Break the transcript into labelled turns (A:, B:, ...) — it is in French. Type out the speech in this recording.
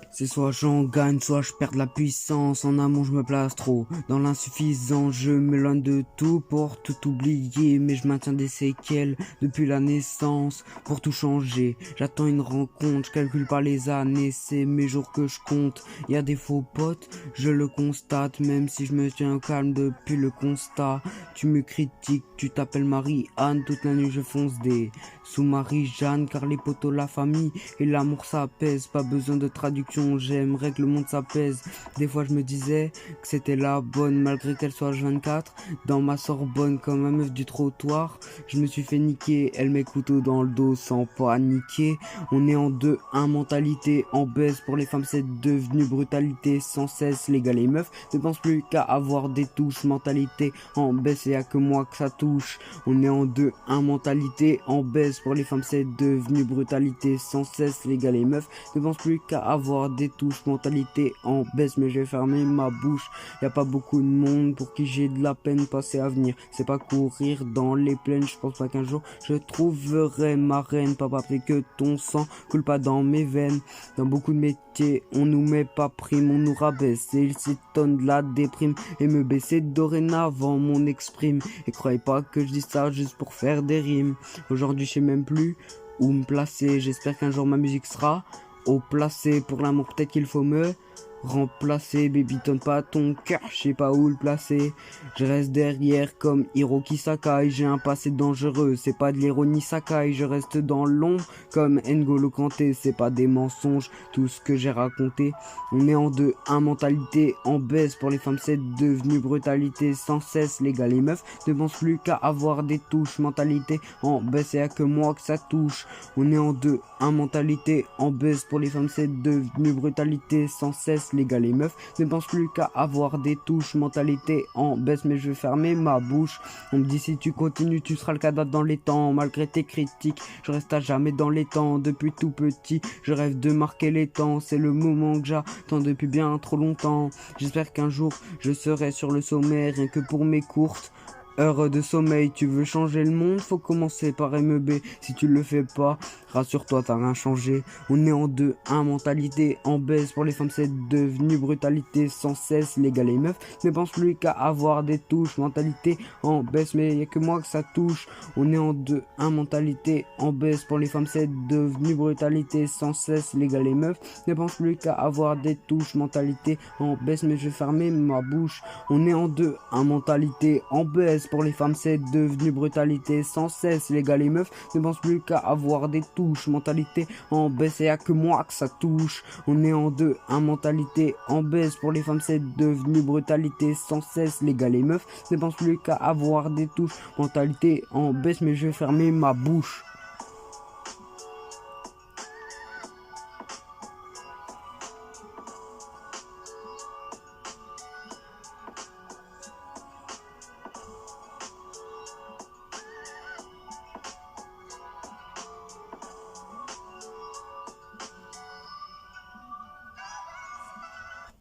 A: C'est soit j'en gagne, soit je perds de la puissance. En amont je me place trop dans l'insuffisant. Je m'éloigne de tout pour tout oublier, mais je maintiens des séquelles depuis la naissance. Pour tout changer, j'attends une rencontre. Je calcule pas les années, c'est mes jours que je compte. Y a des faux potes, je le constate, même si je me tiens au calme depuis le constat. Tu me critiques, tu t'appelles Marie-Anne, toute la nuit je fonce des sous Marie-Jeanne, car les potos, la famille et l'amour ça pèse. Pas besoin de traduction, j'aimerais que le monde s'apaise. Des fois je me disais que c'était la bonne, malgré qu'elle soit H24. Dans ma Sorbonne, comme un meuf du trottoir, je me suis fait niquer. Elle met couteau dans le dos sans paniquer. On est en 2-1, mentalité en baisse. Pour les femmes c'est devenu brutalité sans cesse. Les gars les meufs ne pensent plus qu'à avoir des touches. Mentalité en baisse, et y'a que moi que ça touche. On est en 2-1, mentalité en baisse. Pour les femmes c'est devenu brutalité sans cesse. Les gars les meufs ne pensent plus qu'à avoir des touches. Mentalité en baisse, mais je vais fermer ma bouche. Y a pas beaucoup de monde pour qui j'ai de la peine passée à venir. C'est pas courir dans les plaines. Je pense pas qu'un jour je trouverai ma reine. Papa fait que ton sang coule pas dans mes veines. Dans beaucoup de métiers on nous met pas prime, on nous rabaisse. Et il s'étonne de la déprime et me baisser dorénavant mon exprime. Et croyez pas que je dis ça juste pour faire des rimes. Aujourd'hui je sais même plus où me placer. J'espère qu'un jour ma musique sera au placé. Pour l'amour peut-être qu'il faut me remplacer. Baby donne pas ton cœur, je sais pas où le placer. Je reste derrière comme Hiroki Sakai. J'ai un passé dangereux, c'est pas de l'ironie Sakai. Je reste dans l'ombre comme N'Golo Kanté. C'est pas des mensonges tout ce que j'ai raconté. On est en 2-1, mentalité en baisse. Pour les femmes c'est devenu brutalité sans cesse. Les gars les meufs ne pensent plus qu'à avoir des touches. Mentalité en baisse, et y'a que moi que ça touche. On est en 2-1, mentalité en baisse. Pour les femmes c'est devenu brutalité sans cesse. Les gars les meufs ne pensent plus qu'à avoir des touches. Mentalité en baisse, mais je vais fermer ma bouche. On me dit si tu continues tu seras le cadavre dans les temps. Malgré tes critiques je reste à jamais dans les temps. Depuis tout petit je rêve de marquer les temps. C'est le moment que j'attends depuis bien trop longtemps. J'espère qu'un jour je serai sur le sommet. Rien que pour mes courtes heures de sommeil. Tu veux changer le monde, faut commencer par MEB. Si tu le fais pas, rassure-toi, t'as rien changé. On est en 2-1, mentalité en baisse. Pour les femmes c'est devenu brutalité sans cesse. Les gars les meufs ne pensent plus qu'à avoir des touches. Mentalité en baisse, mais y'a que moi que ça touche. On est en 2-1, mentalité en baisse. Pour les femmes c'est devenu brutalité sans cesse. Les gars les meufs ne pensent plus qu'à avoir des touches. Mentalité en baisse, mais je vais fermer ma bouche. On est en 2-1, mentalité en baisse. Pour les femmes c'est devenu brutalité sans cesse. Les gars les meufs ne pensent plus qu'à avoir des touches. Mentalité en baisse, et y'a que moi que ça touche. On est en 2-1, mentalité en baisse. Pour les femmes c'est devenu brutalité sans cesse. Les gars les meufs ne pensent plus qu'à avoir des touches. Mentalité en baisse, mais je vais fermer ma bouche.